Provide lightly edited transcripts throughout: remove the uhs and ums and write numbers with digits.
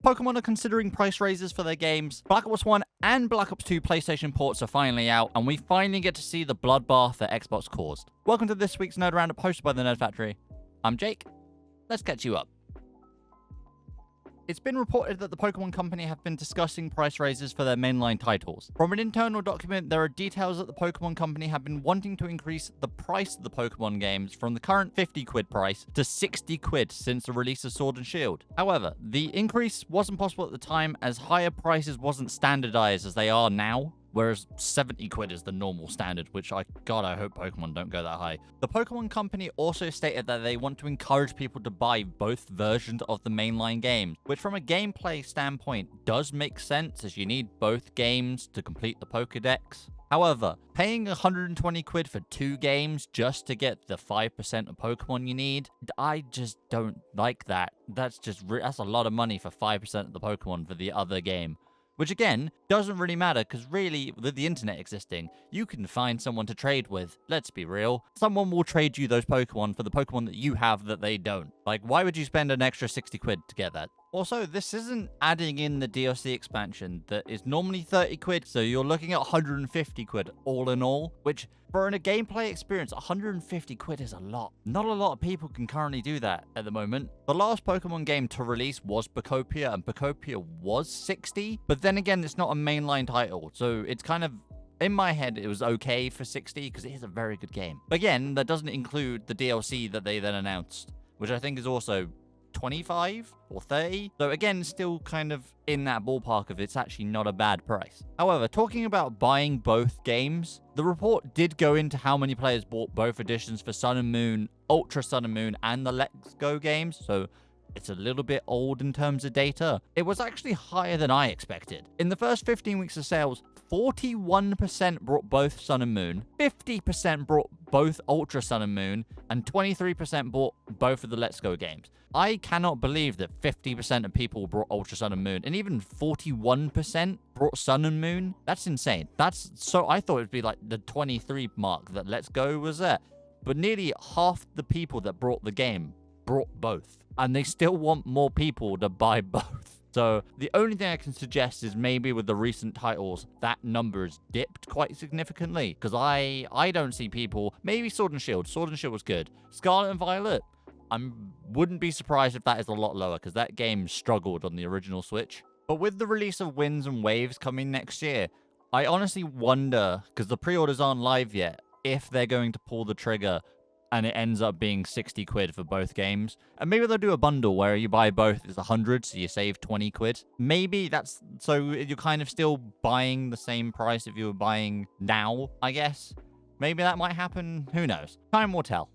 Pokemon are considering price raises for their games. Black Ops 1 and Black Ops 2 PlayStation ports are finally out, and we finally get to see the bloodbath that Xbox caused. Welcome to this week's Nerd Roundup hosted by the Nerd Factory. I'm Jake. Let's catch you up. It's been reported that the Pokemon Company have been discussing price raises for their mainline titles. From an internal document, there are details that the Pokemon Company have been wanting to increase the price of the Pokemon games from the current 50 quid price to 60 quid since the release of Sword and Shield. However, the increase wasn't possible at the time as higher prices wasn't standardized as they are now. Whereas 70 quid is the normal standard, which I hope Pokemon don't go that high. The Pokemon Company also stated that they want to encourage people to buy both versions of the mainline games, which from a gameplay standpoint does make sense as you need both games to complete the Pokédex. However, paying 120 quid for 2 games just to get the 5% of Pokemon you need, I just don't like that. That's a lot of money for 5% of the Pokemon for the other game. Which again, doesn't really matter because really, with the internet existing, you can find someone to trade with. Let's be real. Someone will trade you those Pokemon for the Pokemon that you have that they don't. Like, why would you spend an extra 60 quid to get that? Also, this isn't adding in the DLC expansion that is normally 30 quid, so you're looking at 150 quid all in all, which for a gameplay experience, 150 quid is a lot. Not a lot of people can currently do that at the moment. The last Pokemon game to release was Pokopia, and Pokopia was 60, but then again, it's not a mainline title, so it's kind of, in my head, it was okay for 60 because it is a very good game. Again, that doesn't include the DLC that they then announced, which I think is also 25 or 30. So again, still kind of in that ballpark of it's actually not a bad price. However, talking about buying both games, the report did go into how many players bought both editions for Sun and Moon, Ultra Sun and Moon, and the Let's Go games. So it's a little bit old in terms of data. It was actually higher than I expected. In the first 15 weeks of sales, 41% brought both Sun and Moon, 50% brought both Ultra Sun and Moon, and 23% bought both of the Let's Go games. I cannot believe that 50% of people brought Ultra Sun and Moon, and even 41% brought Sun and Moon. That's insane. I thought it'd be like the 23 mark that Let's Go was at. But nearly half the people that brought the game brought both. And they still want more people to buy both. So the only thing I can suggest is maybe with the recent titles, that number has dipped quite significantly. Because I don't see people, maybe Sword and Shield. Sword and Shield was good. Scarlet and Violet, I wouldn't be surprised if that is a lot lower because that game struggled on the original Switch. But with the release of Winds and Waves coming next year, I honestly wonder, because the pre-orders aren't live yet, if they're going to pull the trigger and it ends up being 60 quid for both games. And maybe they'll do a bundle where you buy both, it's 100, so you save 20 quid. Maybe that's, so you're kind of still buying the same price if you were buying now, I guess. Maybe that might happen, who knows? Time will tell.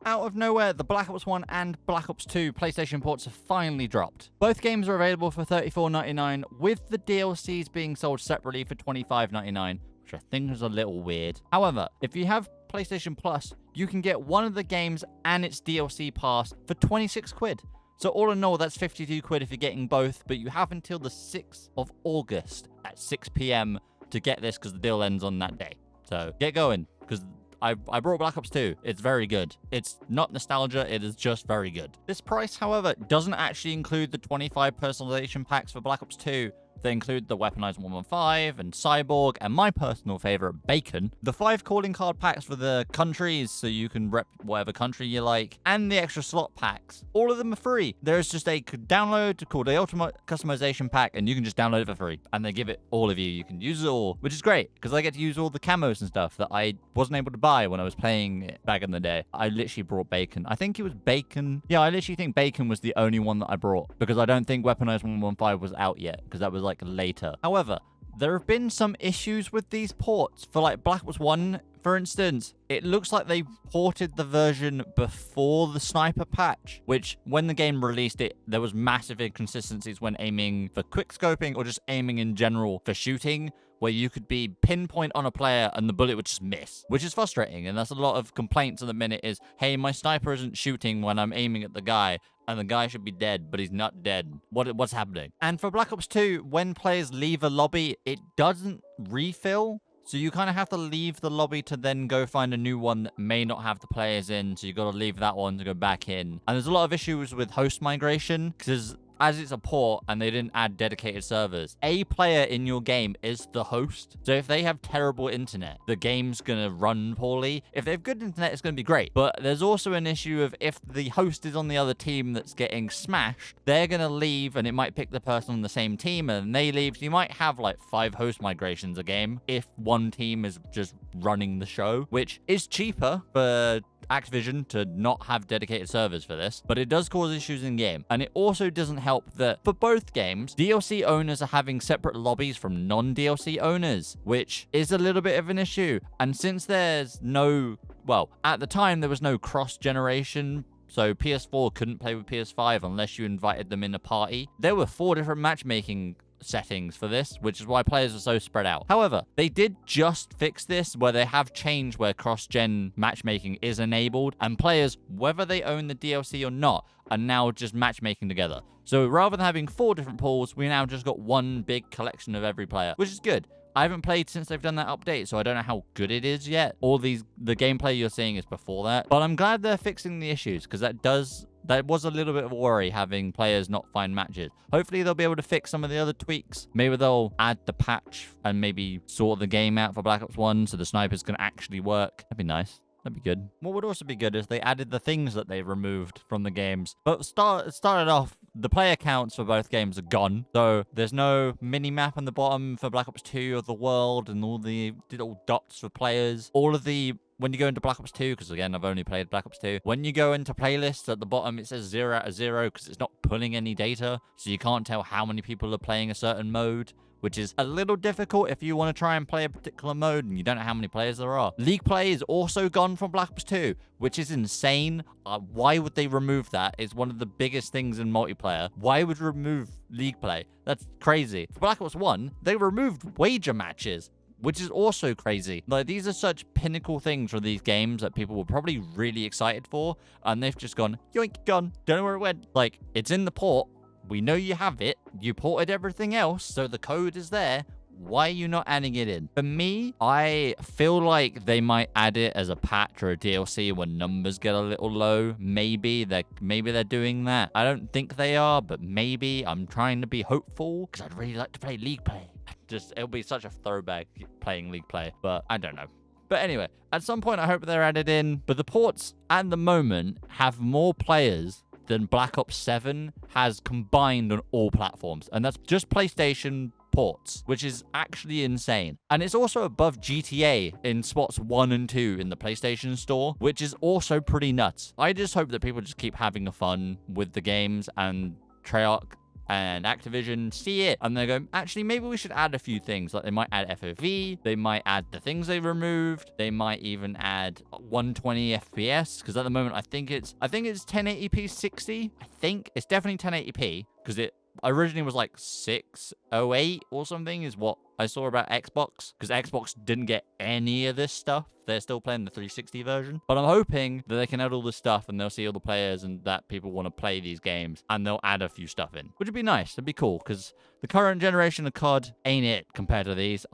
Out of nowhere, the Black Ops 1 and Black Ops 2 PlayStation ports have finally dropped. Both games are available for $34.99, with the DLCs being sold separately for $25.99, which I think is a little weird. However, if you have PlayStation Plus, you can get one of the games and its DLC pass for 26 quid. So all in all, that's 52 quid if you're getting both, but you have until the 6th of August at 6 p.m. to get this because the deal ends on that day. So get going, because I brought Black Ops 2. It's very good. It's not nostalgia, it is just very good. This price, however, doesn't actually include the 25 personalization packs for Black Ops 2. They include the Weaponized 115 and Cyborg, and my personal favorite, Bacon. The 5 calling card packs for the countries, so you can rep whatever country you like, and the extra slot packs. All of them are free. There's just a download called the Ultimate Customization Pack, and you can just download it for free. And they give it all of you. You can use it all, which is great, because I get to use all the camos and stuff that I wasn't able to buy when I was playing it back in the day. I literally brought Bacon. I think it was Bacon. Yeah, I literally think Bacon was the only one that I brought, because I don't think Weaponized 115 was out yet, because that was like later. However, there have been some issues with these ports. For like Black Ops 1, for instance, it looks like they ported the version before the sniper patch, which when the game released it, there was massive inconsistencies when aiming for quickscoping or just aiming in general for shooting, where you could be pinpoint on a player and the bullet would just miss, which is frustrating. And that's a lot of complaints at the minute is, hey, my sniper isn't shooting when I'm aiming at the guy, and the guy should be dead, but he's not dead. What's happening? And for Black Ops 2, when players leave a lobby, it doesn't refill. So you kind of have to leave the lobby to then go find a new one that may not have the players in. So you got to leave that one to go back in. And there's a lot of issues with host migration because as it's a port and they didn't add dedicated servers, a player in your game is the host. So if they have terrible internet, the game's gonna run poorly. If they have good internet, it's gonna be great. But there's also an issue of if the host is on the other team that's getting smashed, they're gonna leave and it might pick the person on the same team and they leave. So you might have like 5 host migrations a game if one team is just running the show, which is cheaper for Activision to not have dedicated servers for this, but it does cause issues in game. And it also doesn't help that for both games, DLC owners are having separate lobbies from non-DLC owners, which is a little bit of an issue. And since there's no, well, at the time there was no cross-generation, so PS4 couldn't play with PS5 unless you invited them in a party. There were 4 different matchmaking settings for this, which is why players are so spread out. However, they did just fix this where they have changed where cross-gen matchmaking is enabled, and players, whether they own the DLC or not, are now just matchmaking together. So rather than having 4 different pools, we now just got one big collection of every player, which is good. I haven't played since they've done that update, so I don't know how good it is yet. The gameplay you're seeing is before that, but I'm glad they're fixing the issues, because that was a little bit of a worry having players not find matches. Hopefully they'll be able to fix some of the other tweaks. Maybe they'll add the patch and maybe sort the game out for Black Ops 1 so the snipers can actually work. That'd be nice. That'd be good. What would also be good is they added the things that they removed from the games. But it started off, the player counts for both games are gone. So there's no mini-map on the bottom for Black Ops 2 of the world and all the little dots for players. When you go into Black Ops 2, because again, I've only played Black Ops 2, when you go into playlists at the bottom, it says 0 out of 0 because it's not pulling any data. So you can't tell how many people are playing a certain mode, which is a little difficult if you want to try and play a particular mode and you don't know how many players there are. League play is also gone from Black Ops 2, which is insane. Why would they remove that? It's one of the biggest things in multiplayer. Why would you remove League play? That's crazy. For Black Ops 1, they removed wager matches, which is also crazy. Like, these are such pinnacle things for these games that people were probably really excited for, and they've just gone, yoink, gone. Don't know where it went. Like, it's in the port. We know you have it. You ported everything else, so the code is there. Why are you not adding it in? For me, I feel like they might add it as a patch or a DLC when numbers get a little low. Maybe they're doing that. I don't think they are, but maybe. I'm trying to be hopeful because I'd really like to play League play. It'll be such a throwback playing League play, but I don't know. But anyway, at some point I hope they're added in. But the ports at the moment have more players than Black Ops 7 has combined on all platforms. And that's just PlayStation ports, which is actually insane. And it's also above GTA in spots 1 and 2 in the PlayStation Store, which is also pretty nuts. I just hope that people just keep having fun with the games, and Treyarch and Activision see it and they go, actually, maybe we should add a few things. Like, they might add FOV, they might add the things they removed, they might even add 120 FPS, because at the moment I think it's 1080p 60. I think it's definitely 1080p because it originally was like 608 or something is what I saw about Xbox, because Xbox didn't get any of this stuff. They're still playing the 360 version. But I'm hoping that they can add all this stuff and they'll see all the players and that people want to play these games and they'll add a few stuff in, which would be nice. It'd be cool because the current generation of COD ain't it compared to these.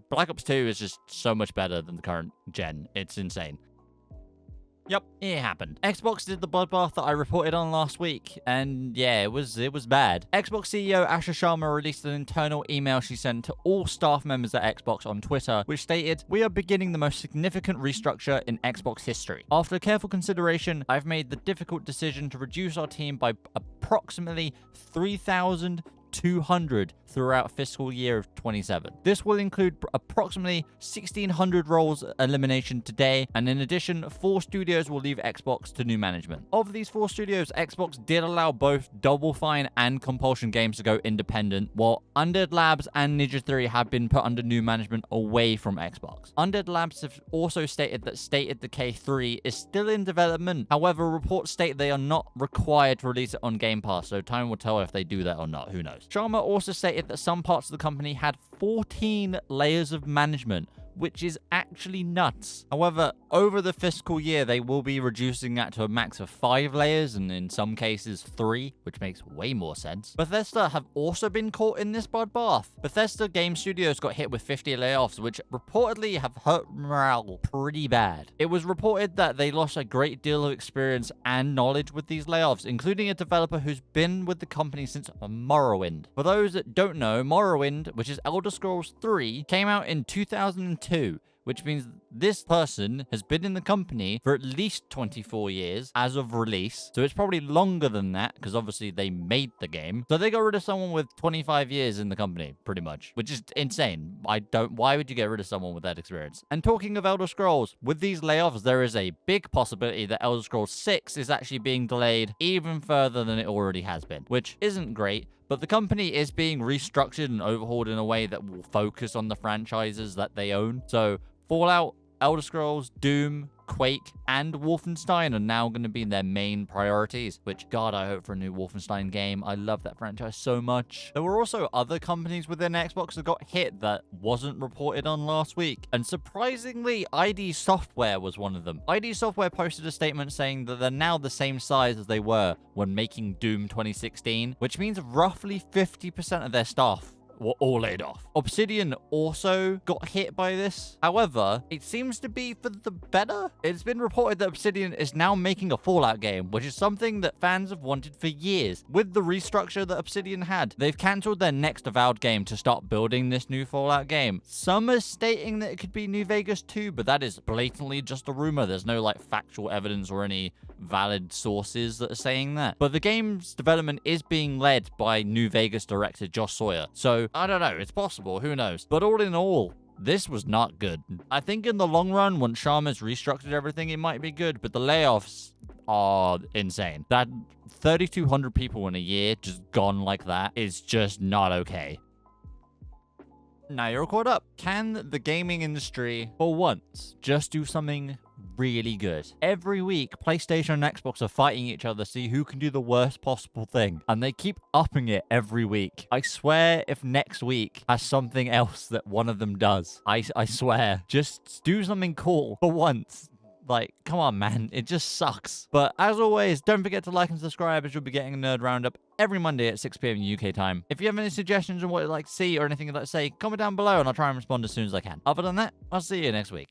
Black Ops 2 is just so much better than the current gen. It's insane. Yep, it happened. Xbox did the bloodbath that I reported on last week, and yeah, it was bad. Xbox CEO Asha Sharma released an internal email she sent to all staff members at Xbox on Twitter, which stated, "We are beginning the most significant restructure in Xbox history. After careful consideration, I've made the difficult decision to reduce our team by approximately 3,200 throughout fiscal year of 27. This will include approximately 1,600 roles elimination today, and in addition, 4 studios will leave Xbox to new management. Of these 4 studios, Xbox did allow both Double Fine and Compulsion Games to go independent, while Undead Labs and Ninja Theory have been put under new management away from Xbox. Undead Labs have also stated that State of Decay 3 is still in development. However, reports state they are not required to release it on Game Pass, so time will tell if they do that or not. Who knows? Sharma also stated that some parts of the company had 14 layers of management, which is actually nuts. However, over the fiscal year, they will be reducing that to a max of 5 layers, and in some cases 3, which makes way more sense. Bethesda have also been caught in this bloodbath. Bethesda Game Studios got hit with 50 layoffs, which reportedly have hurt morale pretty bad. It was reported that they lost a great deal of experience and knowledge with these layoffs, including a developer who's been with the company since Morrowind. For those that don't know, Morrowind, which is Elder Scrolls 3, came out in 2002, which means this person has been in the company for at least 24 years as of release. So it's probably longer than that, because obviously they made the game. So they got rid of someone with 25 years in the company, pretty much, which is insane. Why would you get rid of someone with that experience? And talking of Elder Scrolls, with these layoffs, there is a big possibility that Elder Scrolls 6 is actually being delayed even further than it already has been, which isn't great. But the company is being restructured and overhauled in a way that will focus on the franchises that they own. So Fallout, Elder Scrolls, Doom, Quake, and Wolfenstein are now going to be their main priorities, which, God, I hope for a new Wolfenstein game. I love that franchise so much. There were also other companies within Xbox that got hit that wasn't reported on last week, and surprisingly, ID Software was one of them. ID Software posted a statement saying that they're now the same size as they were when making Doom 2016, which means roughly 50% of their staff were all laid off. Obsidian also got hit by this. However, it seems to be for the better. It's been reported that Obsidian is now making a Fallout game, which is something that fans have wanted for years. With the restructure that Obsidian had, they've cancelled their next Avowed game to start building this new Fallout game. Some are stating that it could be New Vegas 2, but that is blatantly just a rumor. There's no factual evidence or any valid sources that are saying that. But the game's development is being led by New Vegas director Josh Sawyer. So I don't know, it's possible, who knows? But all in all, this was not good. I think in the long run, once Sharma's restructured everything, it might be good, but the layoffs are insane. That 3,200 people in a year just gone like that is just not okay. Now you're caught up. Can the gaming industry, for once, just do something really good? Every week, PlayStation and Xbox are fighting each other to see who can do the worst possible thing, and they keep upping it every week. I swear if next week has something else that one of them does, I swear, just do something cool for once. Come on, man. It just sucks. But as always, don't forget to like and subscribe, as you'll be getting a Nerd Roundup every Monday at 6 p.m. UK time. If you have any suggestions on what you'd like to see or anything you'd like to say, comment down below and I'll try and respond as soon as I can. Other than that, I'll see you next week.